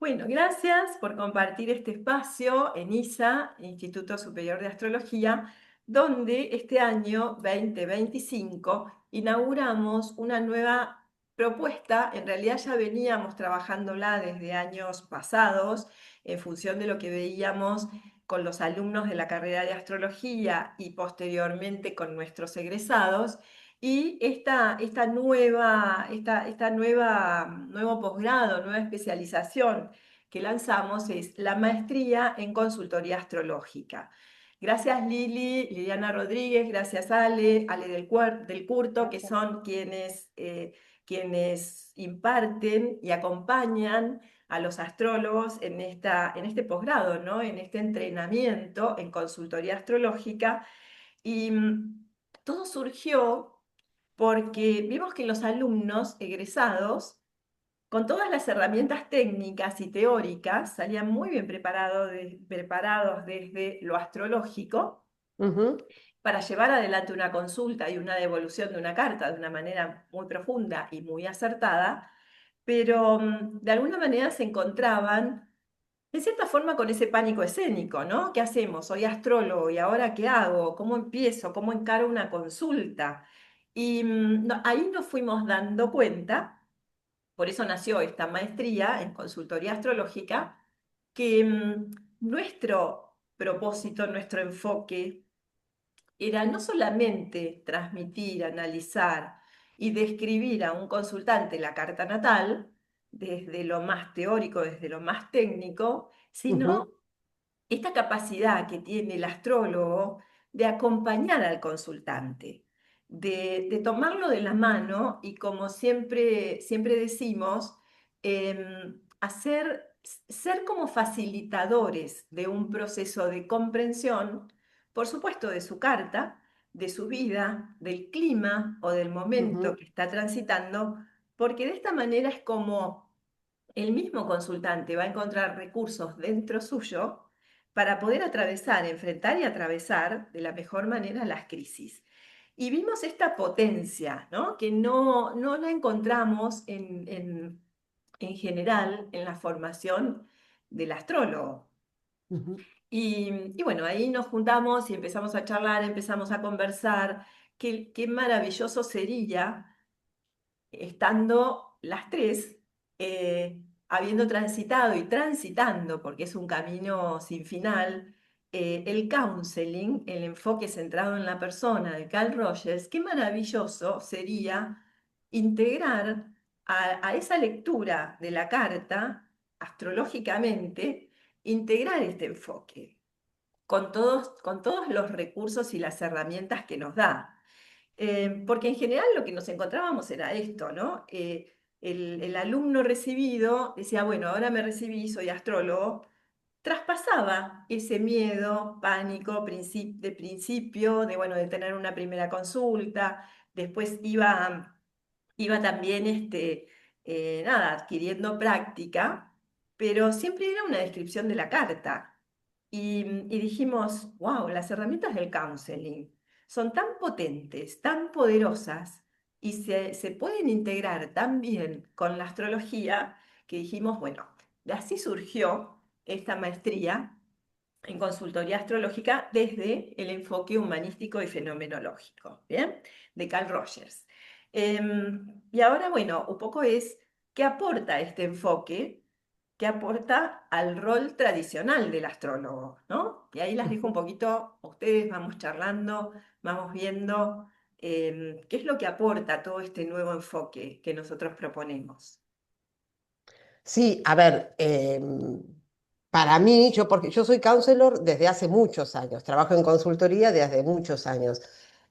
Bueno, gracias por compartir este espacio en ISA, Instituto Superior de Astrología, donde este año 2025 inauguramos una nueva propuesta. En realidad ya veníamos trabajándola desde años pasados en función de lo que veíamos con los alumnos de la carrera de astrología y posteriormente con nuestros egresados. Y nuevo posgrado, nueva especialización que lanzamos es la maestría en consultoría astrológica. Gracias Liliana Rodríguez, gracias Ale del Curto, que son quienes imparten y acompañan a los astrólogos en este posgrado, ¿no? En este entrenamiento en consultoría astrológica. Y todo surgió porque vimos que los alumnos egresados, con todas las herramientas técnicas y teóricas, salían muy bien preparados desde lo astrológico Ujú, para llevar adelante una consulta y una devolución de una carta de una manera muy profunda y muy acertada, pero de alguna manera se encontraban en cierta forma con ese pánico escénico, ¿no? ¿Qué hacemos? Soy astrólogo y ahora ¿qué hago? ¿Cómo empiezo? ¿Cómo encaro una consulta? Y ahí nos fuimos dando cuenta, por eso nació esta maestría en consultoría astrológica, que nuestro propósito, nuestro enfoque era no solamente transmitir, analizar y describir a un consultante la carta natal, desde lo más teórico, desde lo más técnico, sino ujú, esta capacidad que tiene el astrólogo de acompañar al consultante, de tomarlo de la mano y como siempre decimos, ser como facilitadores de un proceso de comprensión, por supuesto, de su carta, de su vida, del clima o del momento ujú, que está transitando, porque de esta manera es como el mismo consultante va a encontrar recursos dentro suyo para poder atravesar, enfrentar y atravesar de la mejor manera las crisis. Y vimos esta potencia, ¿no? Que no la encontramos en general en la formación del astrólogo. ujú. Y bueno, ahí nos juntamos y empezamos a charlar, empezamos a conversar. Qué maravilloso sería estando las tres, habiendo transitado y transitando, porque es un camino sin final, el counseling, el enfoque centrado en la persona de Carl Rogers. Qué maravilloso sería integrar a esa lectura de la carta, astrológicamente, integrar este enfoque con todos los recursos y las herramientas que nos da. Porque en general lo que nos encontrábamos era esto, ¿no? El alumno recibido decía, bueno, ahora me recibí, soy astrólogo, traspasaba ese miedo, pánico, de principio, bueno, de tener una primera consulta, después iba también, nada, adquiriendo práctica, pero siempre era una descripción de la carta. Y dijimos, wow, las herramientas del counseling son tan potentes, tan poderosas y se pueden integrar tan bien con la astrología que dijimos, bueno, de así surgió esta maestría en consultoría astrológica desde el enfoque humanístico y fenomenológico, ¿bien? De Carl Rogers. Y ahora, bueno, un poco es qué aporta este enfoque, qué aporta al rol tradicional del astrólogo, ¿no? Y ahí las dejo un Ujú. poquito a ustedes, vamos charlando, vamos viendo qué es lo que aporta todo este nuevo enfoque que nosotros proponemos. Sí, a ver, para mí, porque yo soy counselor desde hace muchos años, trabajo en consultoría desde muchos años.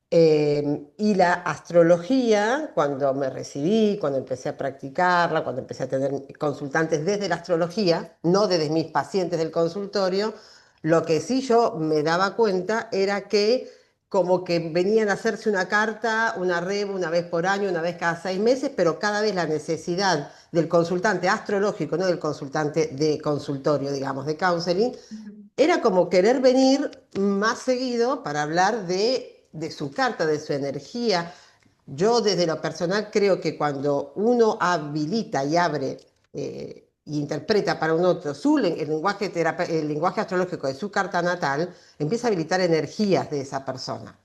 Y la astrología, cuando me recibí, cuando empecé a practicarla, cuando empecé a tener consultantes desde la astrología, no desde mis pacientes del consultorio, lo que sí yo me daba cuenta era que como que venían a hacerse una carta, una reba una vez por año, una vez cada 6 meses, pero cada vez la necesidad del consultante astrológico, no del consultante de consultorio, digamos, de counseling, Ujú. era como querer venir más seguido para hablar de su carta, de su energía. Yo desde lo personal creo que cuando uno habilita y abre y interpreta para un otro el lenguaje astrológico de su carta natal, empieza a habilitar energías de esa persona.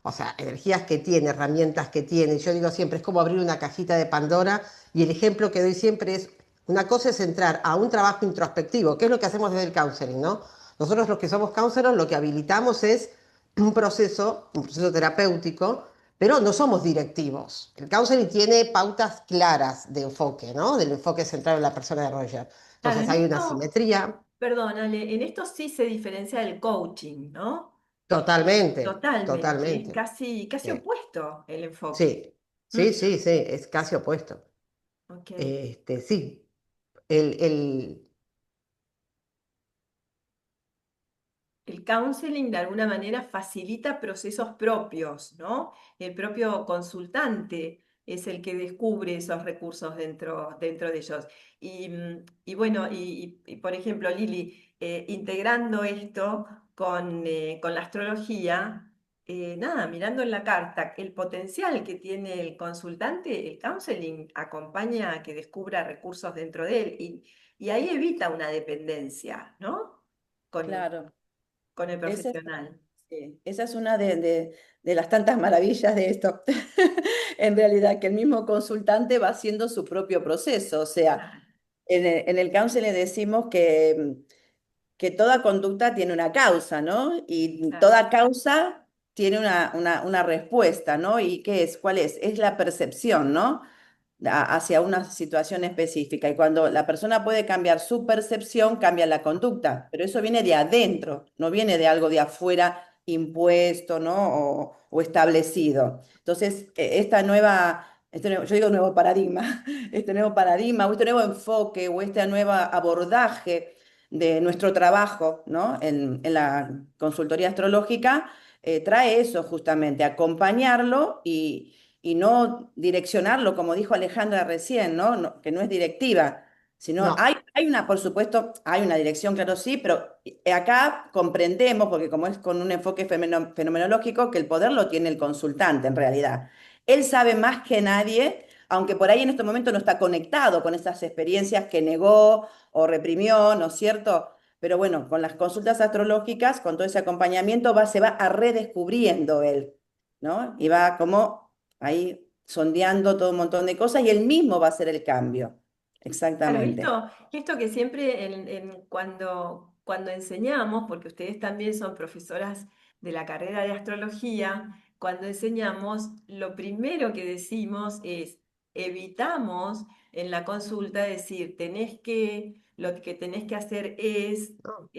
O sea, energías que tiene, herramientas que tiene. Yo digo siempre, es como abrir una cajita de Pandora y el ejemplo que doy siempre es, una cosa es entrar a un trabajo introspectivo, que es lo que hacemos desde el counseling, ¿no? Nosotros los que somos counselors lo que habilitamos es un proceso terapéutico, pero no somos directivos. El counseling tiene pautas claras de enfoque, ¿no? Del enfoque centrado en la persona de Roger. Claro, Entonces en hay una esto, simetría perdónale, en esto sí se diferencia del coaching, ¿no? totalmente, Totalmente, es totalmente. casi Sí, opuesto el enfoque. sí, ¿Mm? sí, sí, sí, es casi opuesto. Ok. Sí, el, El counseling de alguna manera facilita procesos propios, ¿no? El propio consultante es el que descubre esos recursos dentro de ellos. Y bueno, por ejemplo, Lili, integrando esto con la astrología, nada, mirando en la carta el potencial que tiene el consultante, el counseling acompaña a que descubra recursos dentro de él y ahí evita una dependencia, ¿no? Con, Claro. con el Esa es, profesional. sí, esa es una de las tantas maravillas de esto. En realidad, que el mismo consultante va haciendo su propio proceso. O sea, Claro, en el counseling decimos que toda conducta tiene una causa, ¿no? Y claro. toda causa tiene una respuesta, ¿no? ¿Y qué es? ¿Cuál es? Es la percepción, ¿no? Hacia una situación específica. Y cuando la persona puede cambiar su percepción, cambia la conducta. Pero eso viene de adentro, no viene de algo de afuera impuesto, ¿no? O establecido. Entonces, yo digo nuevo paradigma, este nuevo paradigma, o este nuevo enfoque, o este nuevo abordaje de nuestro trabajo, ¿no? En la consultoría astrológica, trae eso justamente, acompañarlo y no direccionarlo, como dijo Alejandra recién, ¿no? Que no es directiva, sino no. hay una, por supuesto, hay una dirección, claro sí, pero acá comprendemos, porque como es con un enfoque fenomenológico, que el poder lo tiene el consultante en realidad. Él sabe más que nadie, aunque por ahí en este momento no está conectado con esas experiencias que negó o reprimió, ¿no es cierto? Pero bueno, con las consultas astrológicas, con todo ese acompañamiento, se va a redescubriendo él, ¿no? Y va como ahí sondeando todo un montón de cosas y él mismo va a hacer el cambio. Claro, Exactamente. esto que siempre cuando enseñamos, porque ustedes también son profesoras de la carrera de astrología, cuando enseñamos, lo primero que decimos es, evitamos en la consulta decir, lo que tenés que hacer es, No.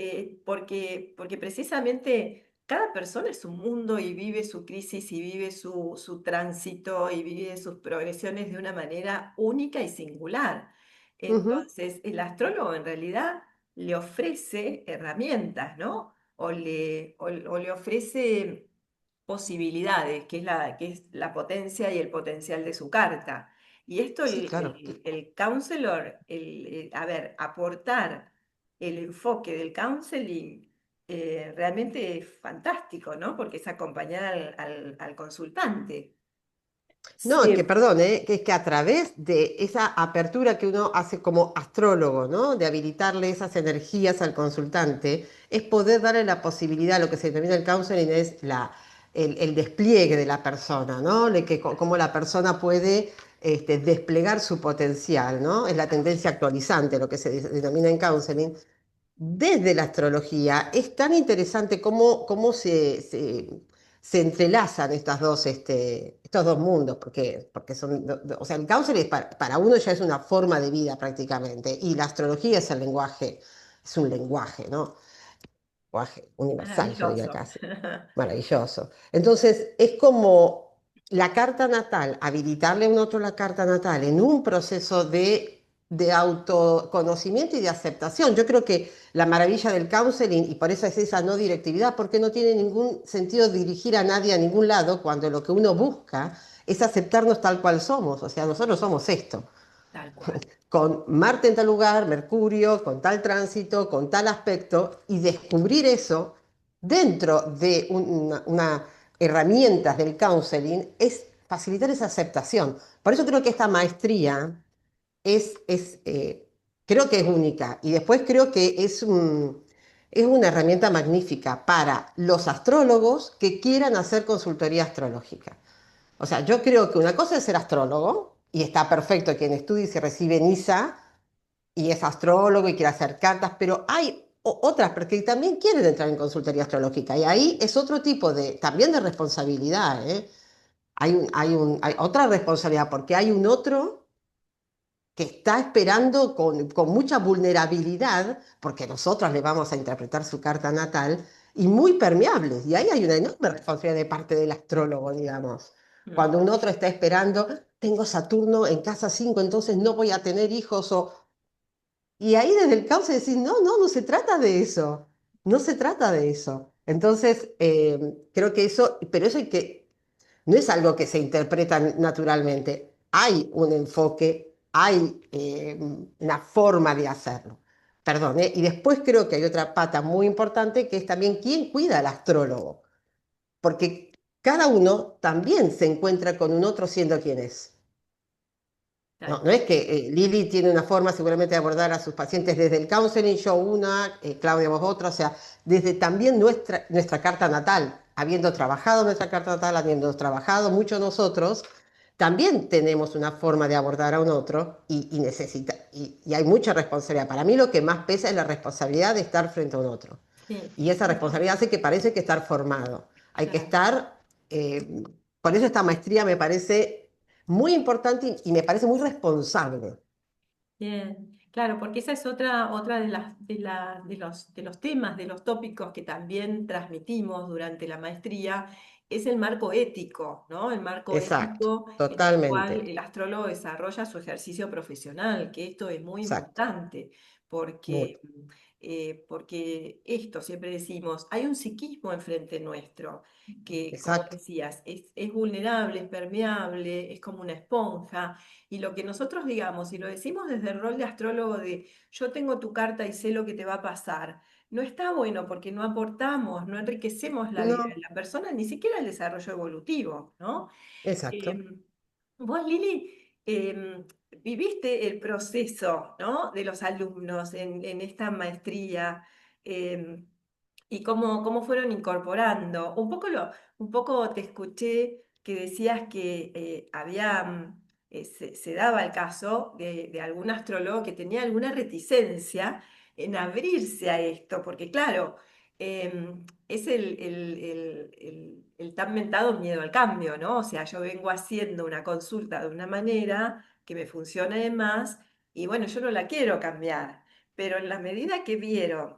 porque precisamente cada persona es un mundo y vive su crisis y vive su tránsito y vive sus progresiones de una manera única y singular. Ujú. Entonces, el astrólogo en realidad le ofrece herramientas, ¿no? O le ofrece posibilidades, que es la potencia y el potencial de su carta. Y esto Sí, claro. el counselor, a ver, aportar el enfoque del counseling realmente es fantástico, ¿no? Porque es acompañar al consultante. No, es que, Sí, perdón, que es que a través de esa apertura que uno hace como astrólogo, ¿no? De habilitarle esas energías al consultante, es poder darle la posibilidad, lo que se denomina el counseling es el despliegue de la persona, ¿no? Cómo la persona puede desplegar su potencial, ¿no? Es la tendencia actualizante, lo que se denomina en counseling desde la astrología. Es tan interesante cómo se entrelazan estos dos mundos, porque o sea, el cáncer para uno ya es una forma de vida prácticamente, y la astrología es el lenguaje, es un lenguaje, ¿no? Lenguaje universal, yo diría Maravilloso. casi. Maravilloso. Entonces, es como la carta natal, habilitarle a un otro la carta natal en un proceso de autoconocimiento y de aceptación. Yo creo que la maravilla del counseling, y por eso es esa no directividad, porque no tiene ningún sentido dirigir a nadie a ningún lado cuando lo que uno busca es aceptarnos tal cual somos. O sea, nosotros somos esto Tal cual. con Marte en tal lugar, Mercurio, con tal tránsito, con tal aspecto, y descubrir eso dentro de herramientas del counseling es facilitar esa aceptación. Por eso creo que esta maestría es creo que es única. Y después creo que es una herramienta magnífica para los astrólogos que quieran hacer consultoría astrológica. O sea, yo creo que una cosa es ser astrólogo, y está perfecto quien estudie y se recibe en ISA y es astrólogo y quiere hacer cartas, pero hay otras que también quieren entrar en consultoría astrológica. Y ahí es otro tipo también de responsabilidad, ¿eh? Hay otra responsabilidad, porque hay un otro que está esperando con mucha vulnerabilidad, porque nosotros le vamos a interpretar su carta natal, y muy permeables. Y ahí hay una enorme responsabilidad de parte del astrólogo, digamos. Mm, Cuando un otro está esperando, tengo Saturno en casa 5, entonces no voy a tener hijos. Y ahí desde el caos decís, no, no, no se trata de eso. No se trata de eso. Entonces, creo que eso, pero eso hay que no es algo que se interpreta naturalmente. Hay un enfoque, hay una forma de hacerlo. Perdón, ¿eh? Y después creo que hay otra pata muy importante que es también quién cuida al astrólogo, porque cada uno también se encuentra con un otro siendo quien es. No, tal no es cual. que Lili tiene una forma seguramente de abordar a sus pacientes desde el counseling, yo una, Claudia vos otra, o sea, desde también nuestra carta natal, habiendo trabajado nuestra carta natal, habiendo trabajado mucho nosotros, también tenemos una forma de abordar a un otro y hay mucha responsabilidad. Para mí lo que más pesa es la responsabilidad de estar frente a un otro. Sí, Y esa bueno, responsabilidad hace que parece que estar formado. Hay que claro. estar, por eso esta maestría me parece muy importante y me parece muy responsable. Bien, claro, porque esa es otra de los temas, de los tópicos que también transmitimos durante la maestría, es el marco ético, ¿no? El marco Exacto, ético en el cual totalmente. el astrólogo desarrolla su ejercicio profesional, que esto es muy Exacto, importante, muy. porque esto siempre decimos, hay un psiquismo enfrente nuestro, que como Exacto. decías, es vulnerable, es permeable, es como una esponja. Y lo que nosotros digamos, y lo decimos desde el rol de astrólogo de yo tengo tu carta y sé lo que te va a pasar, no está bueno porque no aportamos, no enriquecemos la vida de No, la persona, ni siquiera el desarrollo evolutivo, ¿no? exacto. Em, Vos, Lili, viviste el proceso, ¿no? De los alumnos en esta maestría. em, y cómo fueron incorporando. Un poco te escuché que decías que se daba el caso de algún astrólogo que tenía alguna reticencia en abrirse a esto, porque claro, es el tan mentado miedo al cambio, ¿no? O sea, yo vengo haciendo una consulta de una manera que me funciona de más y bueno, yo no la quiero cambiar, pero en la medida que vieron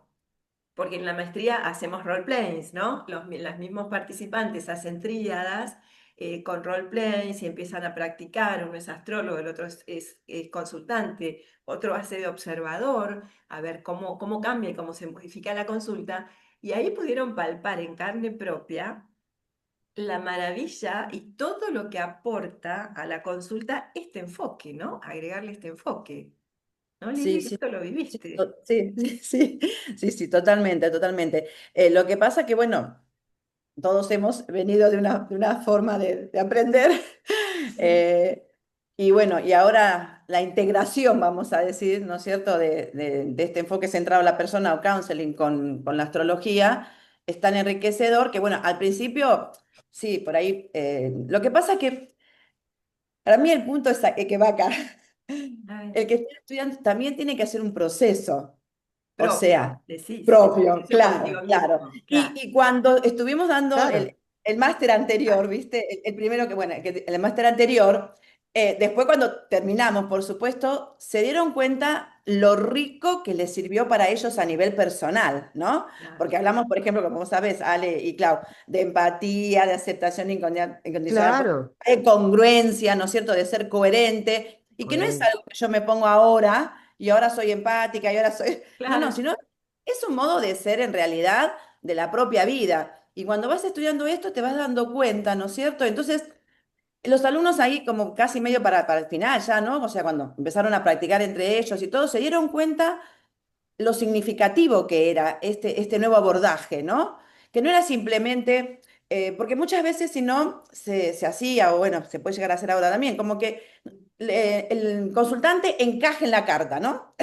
porque en la maestría hacemos roleplays, ¿no? Los mismos participantes hacen tríadas con roleplays y empiezan a practicar. Uno es astrólogo, el otro es consultante, otro hace de observador, a ver cómo cambia y cómo se modifica la consulta. Y ahí pudieron palpar en carne propia la maravilla y todo lo que aporta a la consulta este enfoque, ¿no? Agregarle este enfoque. ¿No, Sí, Lili? sí, Esto lo sí, viviste. sí, sí, sí, sí, sí, totalmente, totalmente. Lo que pasa que, bueno, todos hemos venido de una forma de aprender. Sí. eh, y bueno, y ahora la integración, vamos a decir, ¿no es cierto?, de este enfoque centrado en la persona o counseling con la astrología, es tan enriquecedor que, bueno, al principio, sí, por ahí, lo que pasa que para mí el punto es que va acá. Ay, El que está estudiando también tiene que hacer un proceso. O propio, sea, decís, propio, ejercicio claro, contigo claro. mismo, claro, Y cuando estuvimos dando Claro, el máster anterior, claro, ¿viste? El primero que, bueno, el máster anterior, después cuando terminamos, por supuesto, se dieron cuenta lo rico que les sirvió para ellos a nivel personal, ¿no? claro, Porque hablamos, por ejemplo, como vos sabés, Ale y Clau, de empatía, de aceptación incondicional, claro. de congruencia, ¿no es cierto?, de ser coherente, y que no es Coherente. algo que yo me pongo ahora y ahora soy empática y ahora soy... No, no, claro, sino es un modo de ser en realidad de la propia vida. Y cuando vas estudiando esto te vas dando cuenta, ¿no es cierto? Entonces, los alumnos ahí como casi medio para el final ya, ¿no? O sea, cuando empezaron a practicar entre ellos y todo, se dieron cuenta lo significativo que era este nuevo abordaje, ¿no? Que no era simplemente, porque muchas veces si no se hacía, o bueno, se puede llegar a hacer ahora también, como que el consultante encaje en la carta, ¿no?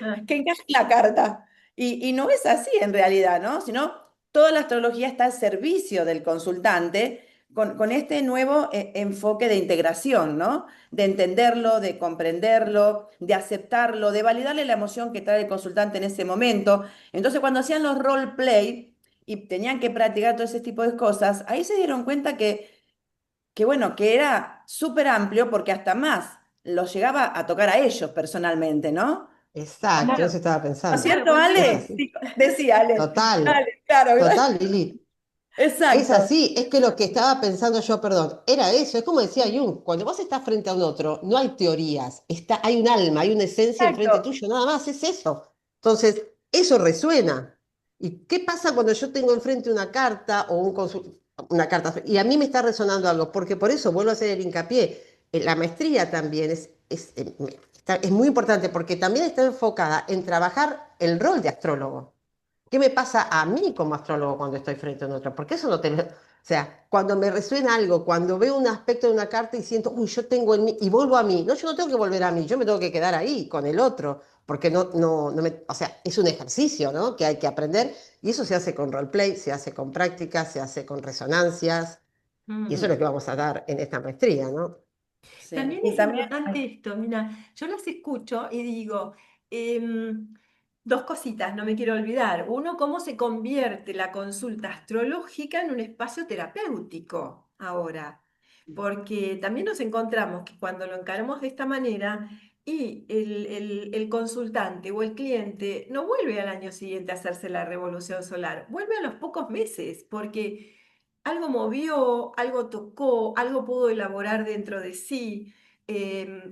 Ah, Que encaje en la carta. Y no es así en realidad, ¿no? Sino toda la astrología está al servicio del consultante con este nuevo enfoque de integración, ¿no? De entenderlo, de comprenderlo, de aceptarlo, de validarle la emoción que trae el consultante en ese momento. Entonces, cuando hacían los role play y tenían que practicar todo ese tipo de cosas, ahí se dieron cuenta que bueno, que era súper amplio porque hasta más los llegaba a tocar a ellos personalmente, ¿no? Exacto, eso claro, estaba ¿No es pensando. claro, cierto, porque Es Ale? así. Sí, decía Ale. Total, Dale, claro, total, Lili. Es exacto. así, es que lo que estaba pensando yo, perdón, era eso, es como decía Jung, cuando vos estás frente a un otro, no hay teorías, hay un alma, hay una esencia enfrente Exacto. tuyo, nada más, es eso. Entonces, eso resuena. ¿Y qué pasa cuando yo tengo enfrente una carta o una carta y a mí me está resonando algo? Porque por eso vuelvo a hacer el hincapié, la maestría también es muy importante porque también está enfocada en trabajar el rol de astrólogo. ¿Qué me pasa a mí como astrólogo cuando estoy frente a un otro? Porque eso no te... O sea, cuando me resuena algo, cuando veo un aspecto de una carta y siento, uy, yo tengo en mí, y vuelvo a mí. No, yo no tengo que volver a mí, yo me tengo que quedar ahí con el otro, porque no me... O sea, es un ejercicio, ¿no? Que hay que aprender, y eso se hace con roleplay, se hace con prácticas, se hace con resonancias, y eso es lo mm. que vamos a dar en esta maestría, ¿no? Sí. También Y es también, importante esto, mira, yo las escucho y digo, dos cositas, no me quiero olvidar. Uno, cómo se convierte la consulta astrológica en un espacio terapéutico ahora, porque también nos encontramos que cuando lo encaramos de esta manera y el consultante o el cliente no vuelve al año siguiente a hacerse la revolución solar, vuelve a los pocos meses, porque algo movió, algo tocó, algo pudo elaborar dentro de sí,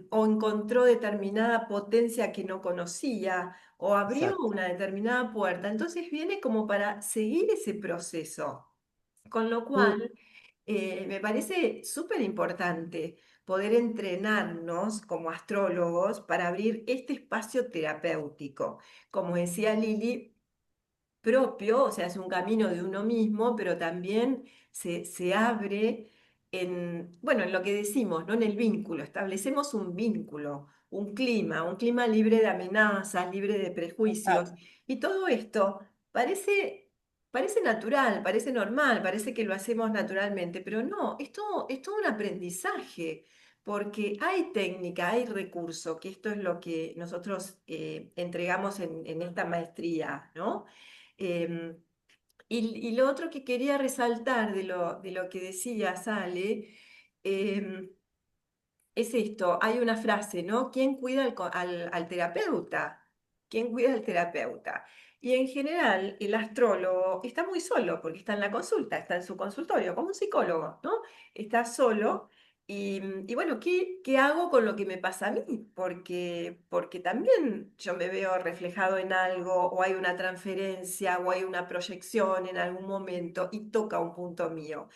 o encontró determinada potencia que no conocía, o abrió Exacto. una determinada puerta. Entonces viene como para seguir ese proceso. Con lo Mm, cual, me parece súper importante poder entrenarnos como astrólogos para abrir este espacio terapéutico. Como decía Lili, propio, o sea, es un camino de uno mismo, pero también se abre en, bueno, en lo que decimos, ¿no? En el vínculo, establecemos un vínculo, un clima libre de amenazas, libre de prejuicios, y todo esto parece natural, parece normal, parece que lo hacemos naturalmente, pero no, es todo un aprendizaje. Porque hay técnica, hay recurso, que esto es lo que nosotros entregamos en esta maestría, ¿no? Em, y lo otro que quería resaltar de lo que decía Sale, em, es esto, hay una frase, ¿no? ¿Quién cuida al terapeuta? ¿Quién cuida al terapeuta? Y en general el astrólogo está muy solo porque está en la consulta, está en su consultorio, como un psicólogo, ¿no? Está solo y bueno, ¿qué hago con lo que me pasa a mí? Porque también yo me veo reflejado en algo o hay una transferencia o hay una proyección en algún momento y toca un punto mío.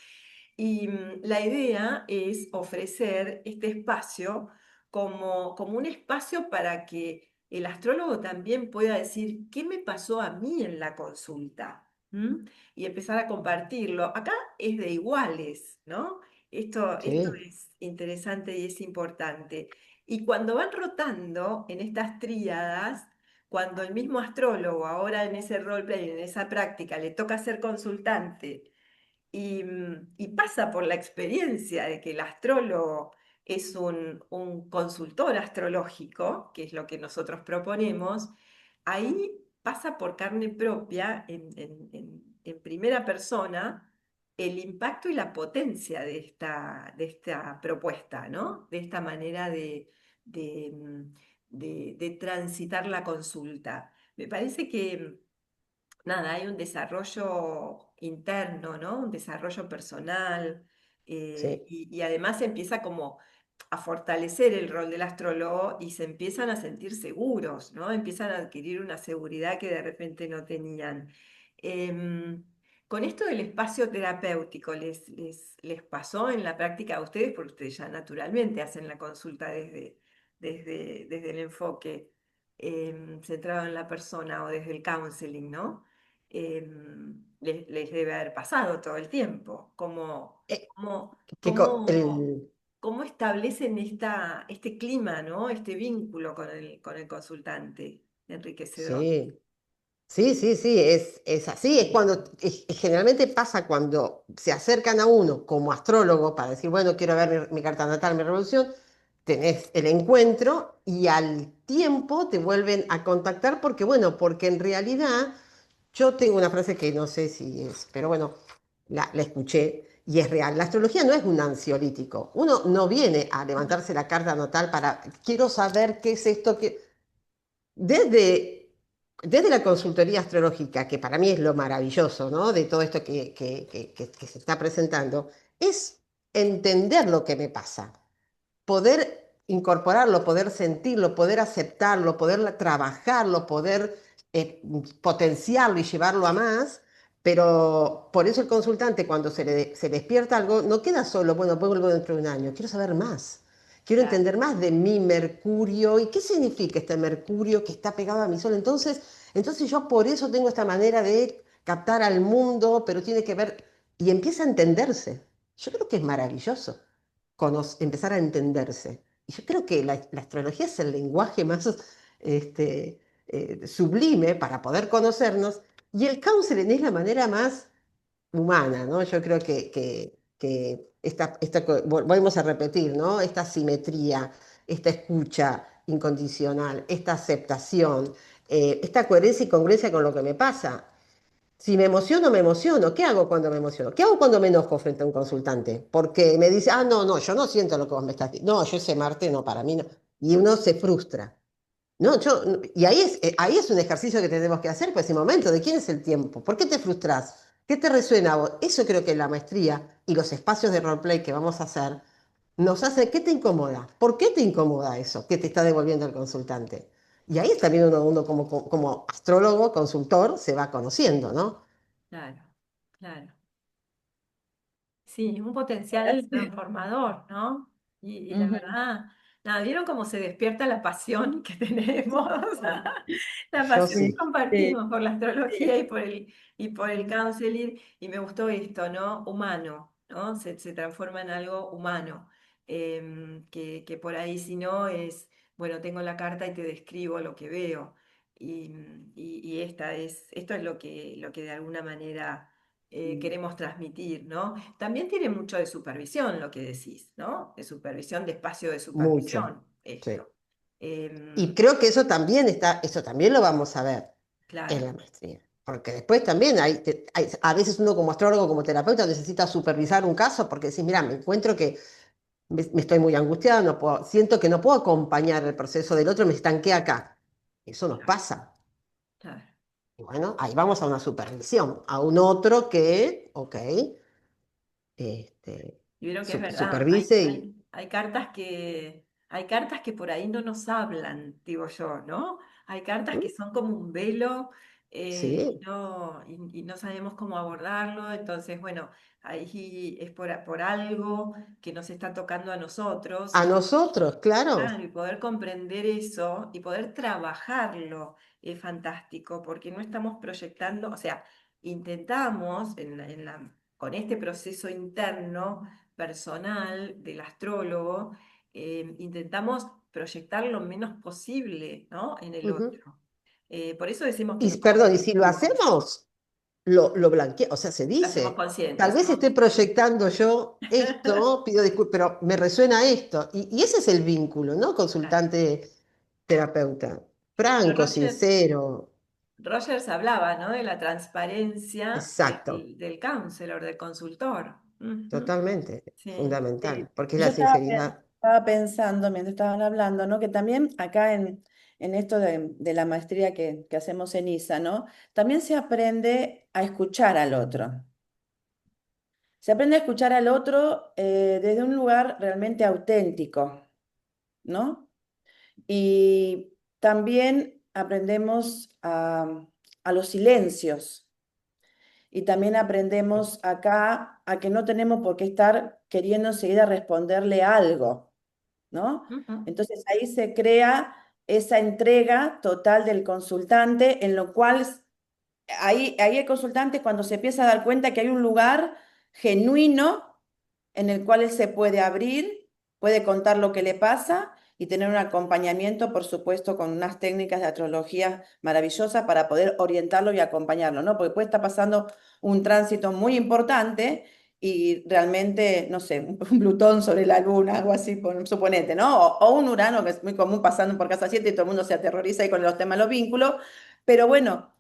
Y la idea es ofrecer este espacio como un espacio para que el astrólogo también pueda decir qué me pasó a mí en la consulta. ¿M? Y empezar a compartirlo. Acá es de iguales, ¿no? Esto sí, es interesante y es importante. Y cuando van rotando en estas tríadas, cuando el mismo astrólogo, ahora en ese roleplay, en esa práctica, le toca ser consultante y pasa por la experiencia de que el astrólogo es un consultor astrológico, que es lo que nosotros proponemos, ahí pasa por carne propia, en primera persona, el impacto y la potencia de esta propuesta, ¿no? De esta manera de, mm, de transitar la consulta. Me parece que nada, hay un desarrollo interno, ¿no? Un desarrollo personal, sí. y además se empieza como a fortalecer el rol del astrólogo y se empiezan a sentir seguros, ¿no? Empiezan a adquirir una seguridad que de repente no tenían. Em, con esto del espacio terapéutico, ¿les pasó en la práctica a ustedes? Porque ustedes ya naturalmente hacen la consulta desde el enfoque centrado en la persona o desde el counseling, ¿no? Les debe haber pasado todo el tiempo. Eh, que co- Cómo, el, cómo establecen este clima, ¿no? Este vínculo con el consultante, enriquecedor. Sí. Sí, sí, sí, es así, es cuando, generalmente pasa cuando se acercan a uno como astrólogo para decir, bueno, quiero ver mi carta natal, mi revolución, tenés el encuentro y al tiempo te vuelven a contactar porque, bueno, porque en realidad yo tengo una frase que no sé si es, pero bueno, la escuché y es real. La astrología no es un ansiolítico. Uno no viene a levantarse la carta natal para, quiero saber qué es esto, que desde, desde la consultoría astrológica, que para mí es lo maravilloso, ¿no? De todo esto que se está presentando, es entender lo que me pasa, poder incorporarlo, poder sentirlo, poder aceptarlo, poder trabajarlo, poder potenciarlo y llevarlo a más. Pero por eso el consultante, cuando se despierta algo, no queda solo, bueno, vuelvo dentro de un año, quiero saber más. Quiero Claro, entender más de mi Mercurio y qué significa este Mercurio que está pegado a mi Sol. Entonces yo por eso tengo esta manera de captar al mundo, pero tiene que ver y empieza a entenderse. Yo creo que es maravilloso empezar a entenderse. Y yo creo que la astrología es el lenguaje más este, sublime para poder conocernos y el counseling es la manera más humana, ¿no? Yo creo que volvemos a repetir, ¿no? Esta simetría, esta escucha incondicional, esta aceptación, esta coherencia y congruencia con lo que me pasa. Si me emociono, me emociono. ¿Qué hago cuando me emociono? ¿Qué hago cuando me enojo frente a un consultante? Porque me dice, ah, no, no, yo no siento lo que vos me estás diciendo. No, yo ese Marte no, para mí no. Y uno se frustra. No, y ahí es un ejercicio que tenemos que hacer, pues ese momento, ¿de quién es el tiempo? ¿Por qué te frustras? ¿Qué te resuena a vos? Eso creo que la maestría y los espacios de roleplay que vamos a hacer nos hace, ¿qué te incomoda? ¿Por qué te incomoda eso que te está devolviendo el consultante? Y ahí también uno como astrólogo, consultor, se va conociendo, ¿no? claro, claro. Sí, un potencial transformador, ¿no? Y la Ujú. verdad, nada, ¿vieron cómo se despierta la pasión que tenemos? La Yo pasión que sí. Sí. compartimos por la astrología y por el counseling. Y me gustó esto, ¿no? Humano, ¿no? Se transforma en algo humano. Que por ahí si no es, bueno, tengo la carta y te describo lo que veo. Y, y esto es lo que de alguna manera queremos transmitir, ¿no? También tiene mucho de supervisión lo que decís, ¿no? De supervisión, de espacio de Mucho. supervisión, Sí. esto. Y Em, creo que eso también lo vamos a ver en claro, la maestría. Porque después también a veces uno como astrólogo, como terapeuta, necesita supervisar un caso porque decís, mira, me encuentro que me estoy muy angustiada, siento que no puedo acompañar el proceso del otro, me estanqué acá. Eso nos claro, pasa. claro. Y bueno, ahí vamos a una supervisión, a un otro que, ok, este, Y vieron que es verdad, supervise y hay cartas que por ahí no nos hablan, digo yo, ¿no? Hay cartas ¿mm? que son como un velo Sí, y no sabemos cómo abordarlo, entonces, bueno, ahí es por algo que nos está tocando a nosotros a nosotros, claro. claro, y poder comprender eso y poder trabajarlo es fantástico, porque no estamos proyectando, o sea, intentamos con este proceso interno, personal del astrólogo, intentamos proyectar lo menos posible, ¿no? En el Ujú. otro. Por eso decimos que no Y somos perdón, y si lo objetivos, hacemos, lo blanquea, o sea, se lo hacemos dice, tal conscientes, vez esté ¿no? proyectando yo esto, pido disculpas, pero me resuena esto. Y ese es el vínculo, ¿no? Claro. Consultante terapeuta. Bueno, Franco, sincero, Rogers hablaba, ¿no? De la transparencia exacto, del counselor, del consultor. Ujú. totalmente, Sí, fundamental, porque es Yo la sinceridad. estaba pensando mientras estaban hablando, ¿no? Que también acá en esto de la maestría que hacemos en ISA, ¿no? También se aprende a escuchar al otro. Se aprende a escuchar al otro desde un lugar realmente auténtico, ¿no? Y también aprendemos a los silencios. Y también aprendemos acá a que no tenemos por qué estar queriendo enseguida responderle algo, ¿no? ujú, Entonces ahí se crea esa entrega total del consultante, en lo cual ahí el consultante cuando se empieza a dar cuenta que hay un lugar genuino en el cual él se puede abrir puede contar lo que le pasa y tener un acompañamiento, por supuesto, con unas técnicas de astrología maravillosas para poder orientarlo y acompañarlo, ¿no? Porque puede estar pasando un tránsito muy importante y realmente, no sé, un Plutón sobre la Luna, algo así, suponete, ¿no? O un Urano, que es muy común pasando por casa 7 y todo el mundo se aterroriza ahí con los temas de los vínculos, pero bueno,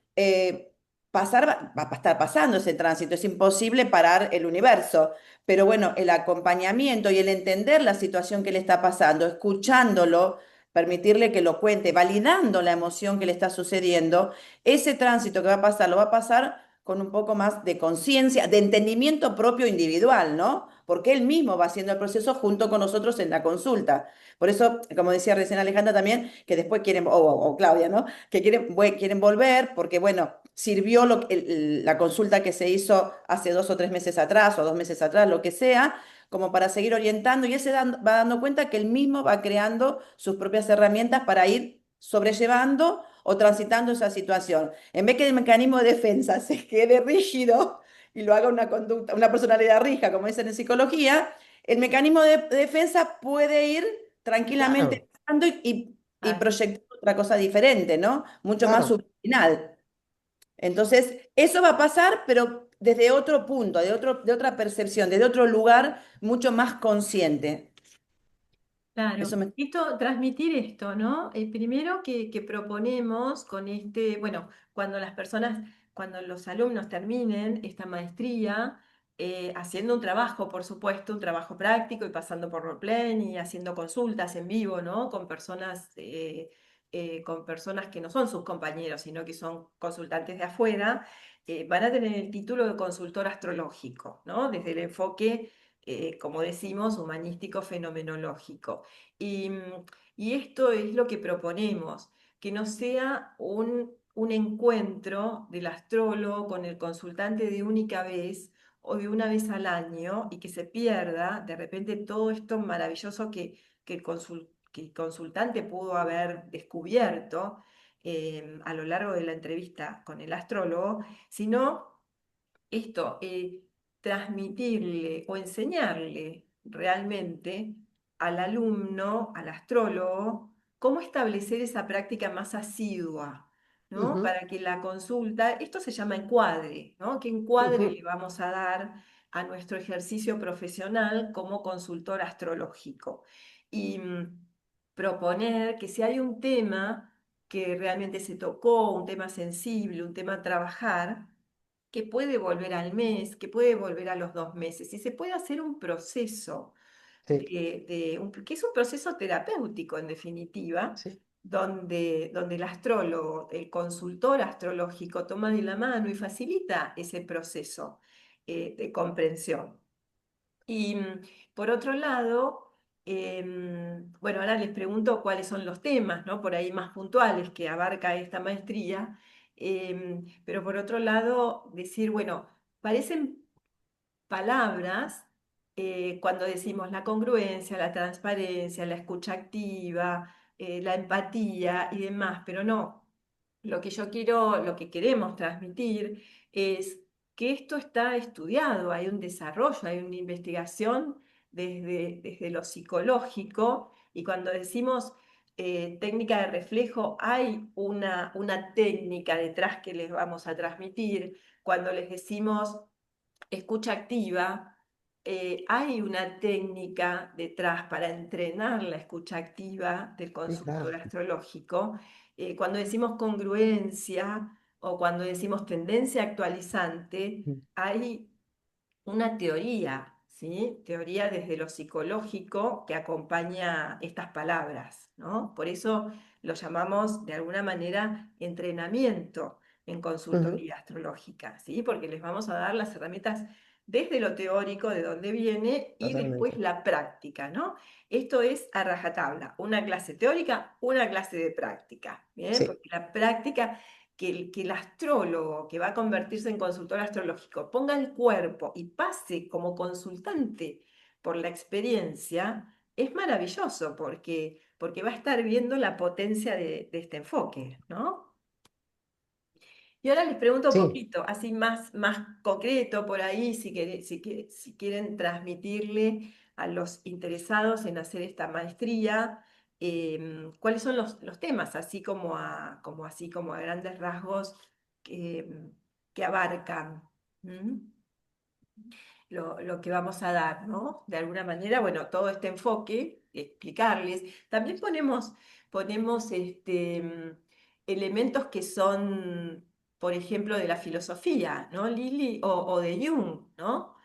va a estar pasando ese tránsito, es imposible parar el universo, pero bueno, el acompañamiento y el entender la situación que le está pasando, escuchándolo, permitirle que lo cuente, validando la emoción que le está sucediendo, ese tránsito que va a pasar, lo va a pasar con un poco más de conciencia, de entendimiento propio individual, ¿no? Porque él mismo va haciendo el proceso junto con nosotros en la consulta. Por eso, como decía recién Alejandra también, que después quieren, o Claudia, ¿no? Que quieren volver porque, bueno, sirvió la consulta que se hizo hace 2 o 3 meses atrás o 2 meses atrás, lo que sea, como para seguir orientando y va dando cuenta que él mismo va creando sus propias herramientas para ir sobrellevando o transitando esa situación. En vez que el mecanismo de defensa se quede rígido y lo haga una conducta, una personalidad rígida, como dicen en psicología, el mecanismo de defensa puede ir tranquilamente Claro, pasando y Claro. proyectar otra cosa diferente, ¿no? Mucho más claro. subliminal. Entonces, eso va a pasar, pero desde otro punto, de otra percepción, desde otro lugar mucho más consciente. Claro, Eso me... transmitir esto, ¿no? Primero que proponemos con bueno, cuando las personas, cuando los alumnos terminen esta maestría, haciendo un trabajo, por supuesto, un trabajo práctico y pasando por roleplay y haciendo consultas en vivo, ¿no? Con personas que no son sus compañeros, sino que son consultantes de afuera, van a tener el título de consultor astrológico, ¿no? Desde el enfoque como decimos, humanístico fenomenológico. Y, mm, y esto es lo que proponemos, que no sea un encuentro del astrólogo con el consultante de única vez o de una vez al año y que se pierda de repente todo esto maravilloso que el consultante pudo haber descubierto a lo largo de la entrevista con el astrólogo, sino esto, transmitirle o enseñarle realmente al alumno, al astrólogo, cómo establecer esa práctica más asidua, ¿no? Ujú, Para que la consulta, esto se llama encuadre, ¿no? ¿Qué encuadre le ujú, vamos a dar a nuestro ejercicio profesional como consultor astrológico? Y proponer que si hay un tema que realmente se tocó, un tema sensible, un tema a trabajar, que puede volver al mes, que puede volver a los 2 meses, y se puede hacer un proceso sí, que es un proceso terapéutico en definitiva, sí. donde el astrólogo, el consultor astrológico toma de la mano y facilita ese proceso de comprensión. Y por otro lado, bueno, ahora les pregunto cuáles son los temas, ¿no? Por ahí más puntuales que abarca esta maestría, pero por otro lado, decir, bueno, parecen palabras cuando decimos la congruencia, la transparencia, la escucha activa, la empatía y demás, pero no. Lo que queremos transmitir es que esto está estudiado, hay un desarrollo, hay una investigación desde lo psicológico y cuando decimos técnica de reflejo, hay una técnica detrás que les vamos a transmitir. Cuando les decimos escucha activa, hay una técnica detrás para entrenar la escucha activa del Sí, consultor claro. astrológico. Cuando decimos congruencia o cuando decimos tendencia actualizante, Mm, hay una teoría, ¿sí? Teoría desde lo psicológico que acompaña estas palabras, ¿no? Por eso lo llamamos de alguna manera entrenamiento en ujú, consultoría astrológica, ¿sí? Porque les vamos a dar las herramientas desde lo teórico, de dónde viene, y después totalmente. la práctica, ¿no? Esto es a rajatabla, una clase teórica, una clase de práctica, ¿bien? Sí. Porque la práctica que el astrólogo que va a convertirse en consultor astrológico ponga el cuerpo y pase como consultante por la experiencia, es maravilloso porque va a estar viendo la potencia de este enfoque, ¿no? Y ahora les pregunto un Sí. poquito, así más concreto por ahí, si quieren transmitirle a los interesados en hacer esta maestría, cuáles son los temas, así como a grandes rasgos que, que abarcan. ¿Mm? Lo que vamos a dar, ¿no? De alguna manera, bueno, todo este enfoque, explicarles. También ponemos elementos que son, por ejemplo, de la filosofía, ¿no? Lili, o de Jung, ¿no?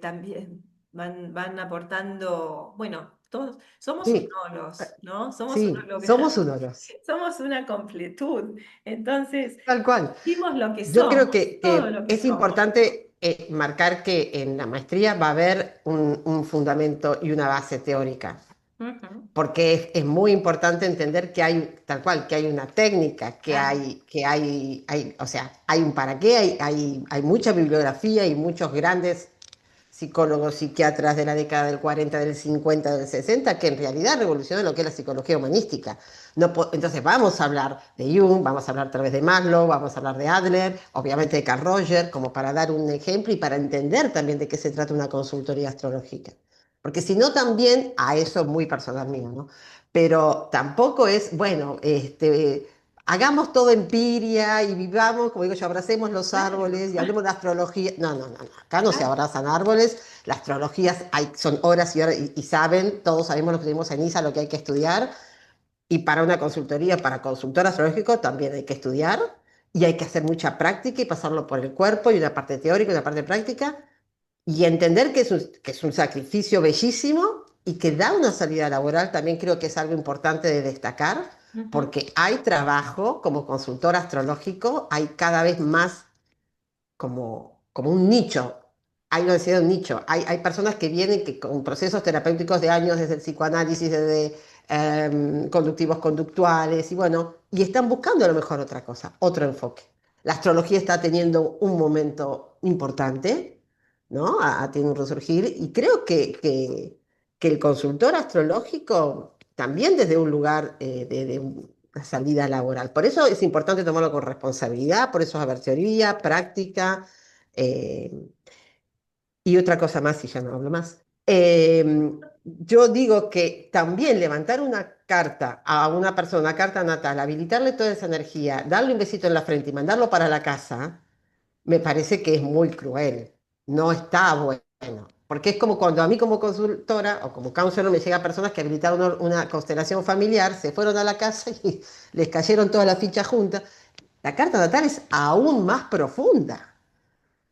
También van aportando, bueno, todos somos Sí, unolos, ¿no? Somos sí, somos hológrafos, unoros, somos una completud. Entonces, tal cual. dimos lo que Yo creo somos, todo que lo que es somos. importante marcar que en la maestría va a haber un fundamento y una base teórica, Ujú. porque es muy importante entender que hay, tal cual, que hay una técnica, Claro. o sea, hay un para qué, hay mucha bibliografía y muchos grandes psicólogos, psiquiatras de la década del 40, del 50, del 60, que en realidad revolucionó lo que es la psicología humanística. No entonces vamos a hablar de Jung, vamos a hablar a través de Maslow, vamos a hablar de Adler, obviamente de Carl Roger, como para dar un ejemplo y para entender también de qué se trata una consultoría astrológica. Porque si no también, a eso es muy personal mío, ¿no? Pero tampoco es, bueno, hagamos todo empiria y vivamos, como digo yo, abracemos los Claro, árboles y hablemos de astrología. No, no, no, no. Acá no se claro, abrazan árboles, las astrologías son horas y horas y saben, todos sabemos los que tenemos en ISA lo que hay que estudiar. Y para una consultoría, para consultor astrológico, también hay que estudiar y hay que hacer mucha práctica y pasarlo por el cuerpo y una parte teórica y una parte práctica y entender que es un sacrificio bellísimo y que da una salida laboral, también creo que es algo importante de destacar, ujú, porque hay trabajo como consultor astrológico, hay cada vez más como un nicho. Hay una necesidad de un nicho. Hay personas que vienen que, con procesos terapéuticos de años, desde el psicoanálisis, desde conductivos conductuales, y bueno, y están buscando a lo mejor otra cosa, otro enfoque. La astrología está teniendo un momento importante, ¿no? Ha tenido un resurgir, y creo que el consultor astrológico también desde un lugar de una salida laboral. Por eso es importante tomarlo con responsabilidad, por eso es haber teoría, práctica, eh, y otra cosa más, y ya no hablo más. Yo digo que también levantar una carta a una persona, una carta natal, habilitarle toda esa energía, darle un besito en la frente y mandarlo para la casa, me parece que es muy cruel. No está bueno. Porque es como cuando a mí como consultora o como counselor me llegan personas que habilitaron una constelación familiar, se fueron a la casa y les cayeron todas las fichas juntas. La carta natal es aún más profunda.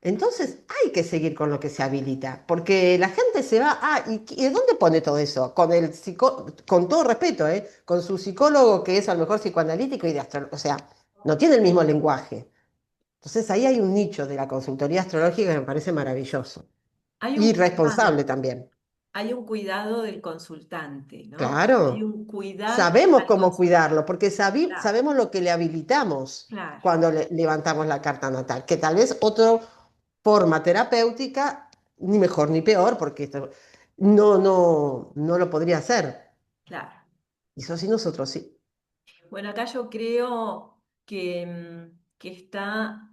Entonces hay que seguir con lo que se habilita, porque la gente se va, ¿y dónde pone todo eso? Con todo respeto, ¿eh? Con su psicólogo que es a lo mejor psicoanalítico y de o sea, no tiene el mismo lenguaje. Entonces ahí hay un nicho de la consultoría astrológica que me parece maravilloso hay un y responsable cuidado, también. hay un cuidado del consultante, ¿no? Hay Claro, un cuidado sabemos al cómo cuidarlo, consultante. porque Claro, sabemos lo que le habilitamos claro, cuando levantamos la carta natal, que tal vez otra forma terapéutica, ni mejor ni peor, porque esto no lo podría hacer. claro. Y eso sí, nosotros sí. Bueno, acá yo creo que está,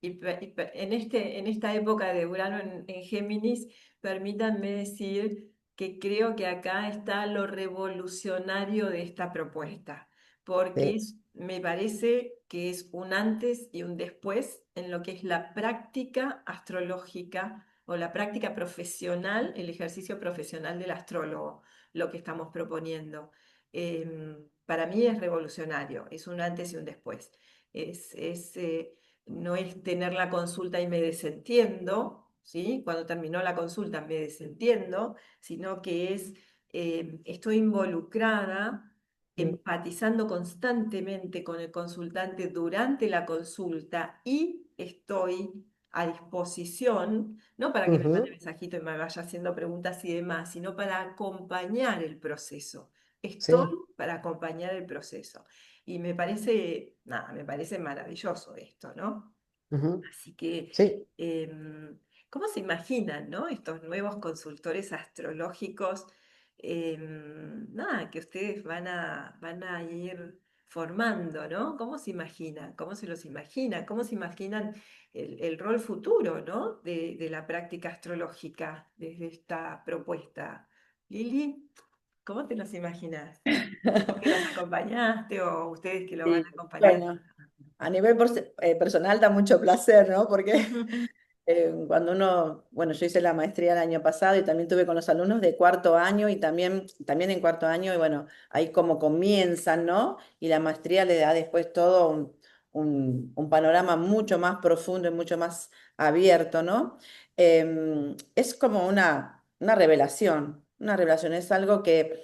en esta época de Urano en Géminis, permítanme decir que creo que acá está lo revolucionario de esta propuesta, porque Sí. me parece que es un antes y un después en lo que es la práctica astrológica o la práctica profesional, el ejercicio profesional del astrólogo, lo que estamos proponiendo. Para mí es revolucionario, es un antes y un después. No es tener la consulta y me desentiendo, ¿sí? Cuando terminó la consulta me desentiendo, sino que estoy involucrada, Mm. empatizando constantemente con el consultante durante la consulta y estoy a disposición, no para que me mande Ujú. mensajito y me vaya haciendo preguntas y demás, sino para acompañar el proceso. Estoy Sí. para acompañar el proceso. Y me parece, nada, me parece maravilloso esto, ¿no? Ujú. Así que, Sí. ¿cómo se imaginan, ¿no? Estos nuevos consultores astrológicos, nada, que ustedes van a ir formando, ¿no? ¿Cómo se imaginan? ¿Cómo se los imaginan? ¿Cómo se imaginan el rol futuro, ¿no? De la práctica astrológica desde esta propuesta. Lili, ¿cómo te los imaginas? ¿Vos que los acompañaste o ustedes que lo van a Sí, acompañar? bueno, a nivel personal da mucho placer, ¿no? Porque cuando uno, bueno, yo hice la maestría el año pasado y también tuve con los alumnos de cuarto año y también en cuarto año, y bueno, ahí como comienzan, ¿no? Y la maestría le da después todo un panorama mucho más profundo y mucho más abierto, ¿no? Es como una revelación, es algo que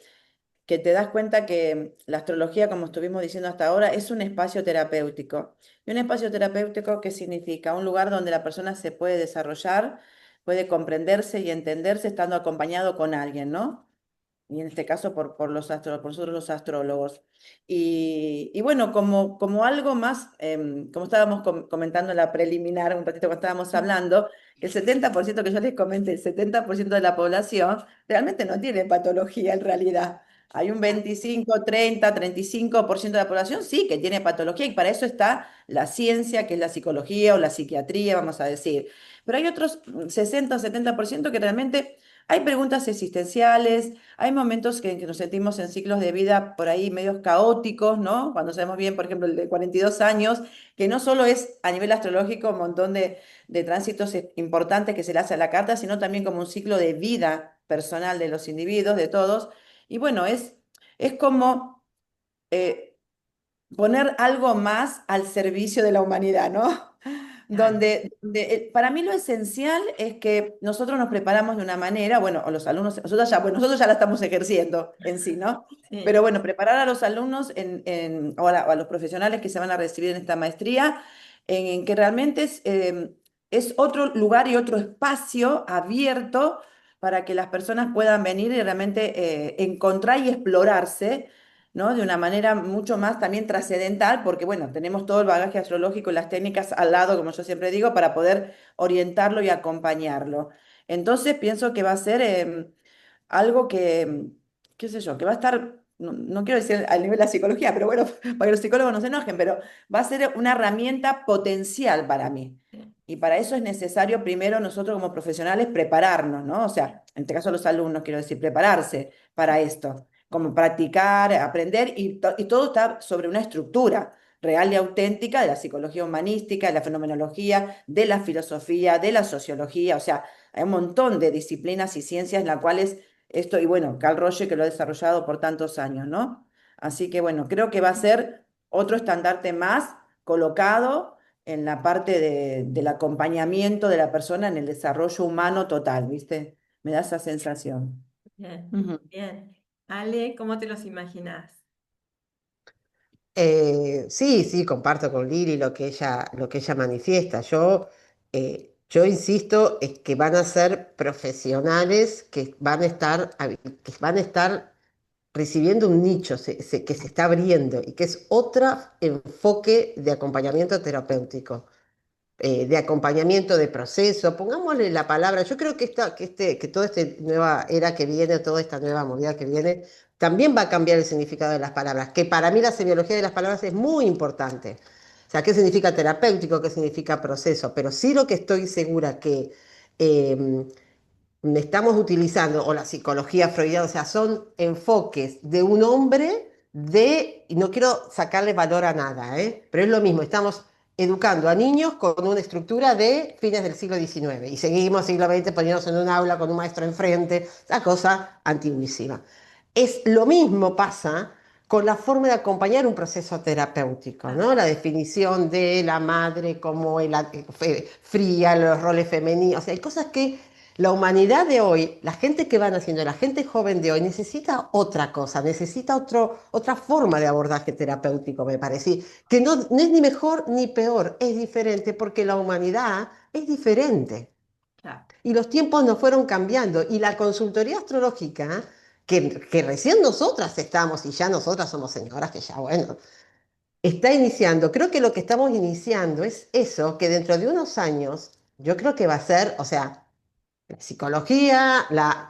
te das cuenta que la astrología, como estuvimos diciendo hasta ahora, es un espacio terapéutico. ¿Y un espacio terapéutico qué significa? Un lugar donde la persona se puede desarrollar, puede comprenderse y entenderse estando acompañado con alguien, ¿no? Y en este caso por nosotros los astrólogos. Y bueno, como algo más, como estábamos comentando en la preliminar, un ratito cuando estábamos hablando, el 70% que yo les comenté, el 70% de la población realmente no tiene patología en realidad. Hay un 25, 30, 35% de la población sí que tiene patología y para eso está la ciencia, que es la psicología o la psiquiatría, vamos a decir. Pero hay otros 60 o 70% que realmente hay preguntas existenciales, hay momentos que nos sentimos en ciclos de vida por ahí medios caóticos, ¿no? Cuando sabemos bien, por ejemplo, el de 42 años, que no solo es a nivel astrológico un montón de tránsitos importantes que se le hace a la carta, sino también como un ciclo de vida personal de los individuos, de todos. Y bueno, es como eh, poner algo más al servicio de la humanidad, ¿no? Claro, Para mí lo esencial es que nosotros nos preparamos de una manera, bueno, o los alumnos, nosotros ya la estamos ejerciendo en sí, ¿no? sí. Pero bueno, preparar a los alumnos o a los profesionales que se van a recibir en esta maestría, en que realmente es otro lugar y otro espacio abierto para que las personas puedan venir y realmente encontrar y explorarse, ¿no? De una manera mucho más también trascendental, porque bueno, tenemos todo el bagaje astrológico y las técnicas al lado, como yo siempre digo, para poder orientarlo y acompañarlo. Entonces pienso que va a ser algo que, qué sé yo, que va a estar, no quiero decir al nivel de la psicología, pero bueno, para que los psicólogos no se enojen, pero va a ser una herramienta potencial para mí. Y para eso es necesario primero nosotros como profesionales prepararnos, ¿no? O sea, en este caso los alumnos, quiero decir, prepararse para esto, como practicar, aprender, y todo está sobre una estructura real y auténtica de la psicología humanística, de la fenomenología, de la filosofía, de la sociología, o sea, hay un montón de disciplinas y ciencias en las cuales esto, y bueno, Carl Roger que lo ha desarrollado por tantos años, ¿no? Así que bueno, creo que va a ser otro estandarte más colocado en la parte del acompañamiento de la persona en el desarrollo humano total, ¿viste? Me da esa sensación. Bien, Ujú. bien. Ale, ¿cómo te los imaginas? Sí, sí, comparto con Lili lo que ella manifiesta. Yo insisto, es que van a ser profesionales que van a que van a estar recibiendo un nicho que se está abriendo y que es otro enfoque de acompañamiento terapéutico, de acompañamiento de proceso, pongámosle la palabra. Yo creo que que toda esta nueva era que viene, toda esta nueva movida que viene, también va a cambiar el significado de las palabras, que para mí la semiología de las palabras es muy importante. O sea, ¿qué significa terapéutico? ¿Qué significa proceso? Pero sí lo que estoy segura que eh, estamos utilizando, o la psicología freudiana, o sea, son enfoques de un hombre y no quiero sacarle valor a nada, ¿eh? Pero es lo mismo, estamos educando a niños con una estructura de fines del siglo XIX y seguimos siglo XX poniéndonos en un aula con un maestro enfrente, esa cosa antiguísima. Es lo mismo pasa con la forma de acompañar un proceso terapéutico, Ah, ¿no? La definición de la madre como fría, los roles femeninos, o sea, hay cosas que la humanidad de hoy, la gente que van haciendo, la gente joven de hoy, necesita otra cosa, necesita otra forma de abordaje terapéutico, me parece, que no es ni mejor ni peor, es diferente porque la humanidad es diferente claro. y los tiempos nos fueron cambiando y la consultoría astrológica, que recién nosotras estamos y ya nosotras somos señoras que ya, bueno, está iniciando. Creo que lo que estamos iniciando es eso, que dentro de unos años, yo creo que va a ser, o sea, La psicología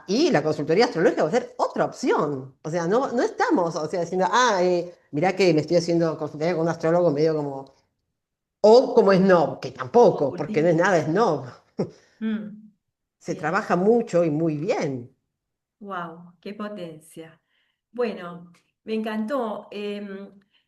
y la consultoría astrológica va a ser otra opción. O sea, no estamos, o sea, diciendo, mirá que me estoy haciendo consultoría con un astrólogo medio como, o como snob, que tampoco, porque no es Ocultismo. nada snob. Se Bien. trabaja mucho y muy bien. Wow, qué potencia. Bueno, me encantó.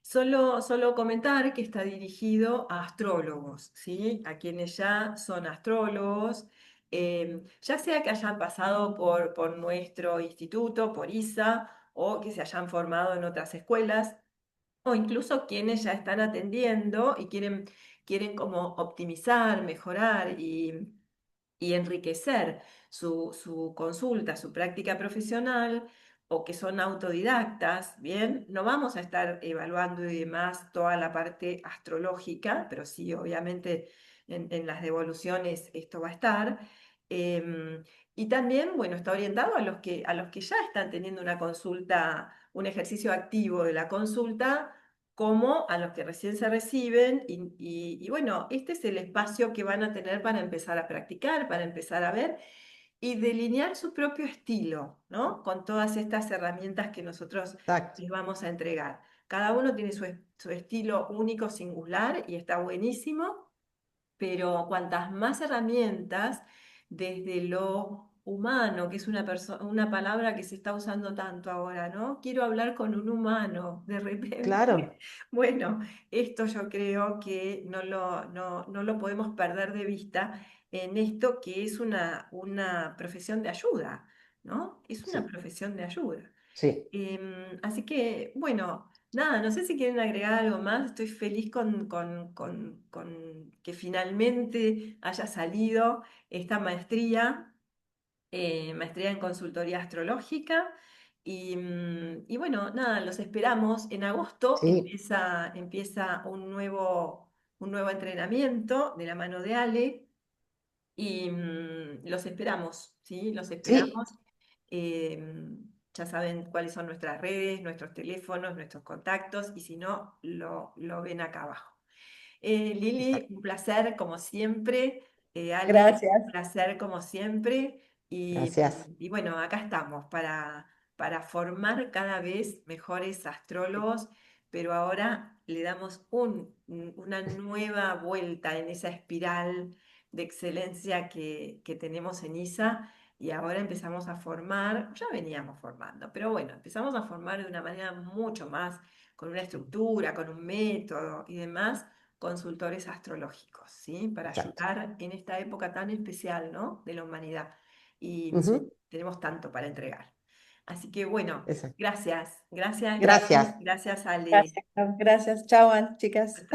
Solo comentar que está dirigido a astrólogos, ¿sí? A quienes ya son astrólogos, ya sea que hayan pasado por nuestro instituto, por ISA, o que se hayan formado en otras escuelas, o incluso quienes ya están atendiendo y quieren como optimizar, mejorar y enriquecer su consulta, su práctica profesional, o que son autodidactas, ¿bien? No vamos a estar evaluando y demás toda la parte astrológica, pero sí, obviamente, en las devoluciones esto va a estar. Y también, bueno, está orientado a los que ya están teniendo una consulta, un ejercicio activo de la consulta, como a los que recién se reciben y bueno, este es el espacio que van a tener para empezar a practicar, para empezar a ver y delinear su propio estilo, ¿no? Con todas estas herramientas que nosotros Exacto. les vamos a entregar. Cada uno tiene su estilo único, singular y está buenísimo, pero cuantas más herramientas desde lo humano, que es una palabra que se está usando tanto ahora, ¿no? Quiero hablar con un humano, de repente. Claro, Bueno, esto yo creo que no lo podemos perder de vista en esto que es una profesión de ayuda, ¿no? Es una sí, profesión de ayuda. sí, Así que, bueno, nada, no sé si quieren agregar algo más. Estoy feliz con que finalmente haya salido esta maestría en consultoría astrológica. Y bueno, nada, los esperamos. En agosto sí, empieza un nuevo entrenamiento de la mano de Ale. Y los esperamos, ¿sí? Los sí, esperamos. Ya saben cuáles son nuestras redes, nuestros teléfonos, nuestros contactos, y si no, lo ven acá abajo. Lili, exacto. un placer como siempre. Ale, un Gracias. placer como siempre. Y, Gracias. y bueno, acá estamos para formar cada vez mejores astrólogos, pero ahora le damos una nueva vuelta en esa espiral de excelencia que tenemos en ISA. Y ahora empezamos a formar, ya veníamos formando, pero bueno, empezamos a formar de una manera mucho más, con una estructura, con un método y demás, consultores astrológicos, ¿sí? Para Exacto. ayudar en esta época tan especial, ¿no? De la humanidad. Y Ujú, tenemos tanto para entregar. Así que bueno, exacto. gracias, gracias Lili, Gracias. gracias Ale. Gracias. Gracias. Chao, chicas.